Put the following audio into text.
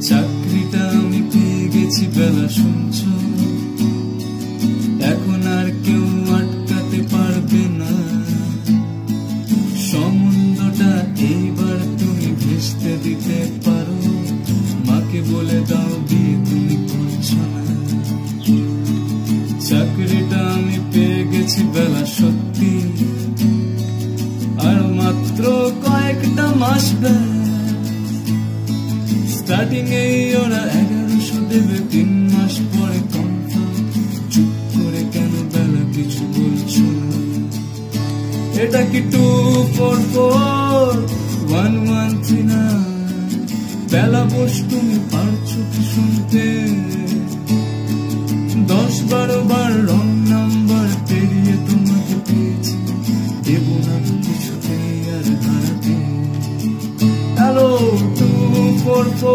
চাকরিটা আমি পেয়ে গেছি বেলা শুনছো, এখন আর কেউ আটকাতে পারবে না। সম্বন্ধটা এইবার তুমি ভেস্তে দিতে পারো, মাকে বলে দাও বিয়ে তুমি করছো না। চাকরিটা আমি পেয়ে গেছি বেলা সত্যি, আর মাত্র কয়েকটা মাস স্টার্টিং এই ওরা 1100 দেবে, 3 মাস পরে কনফার্ম। চুপ করে কেন বেলা কিছু বলছো না? এটা কি 2441139? না বেলা বস, তুমি পারছো কি শুনতে? 10-12 বার রং নাম্বার পেরিয়ে তোমাকে পেয়েছি, দেব না কিছুতেই আর হারাতে। হ্যালো 244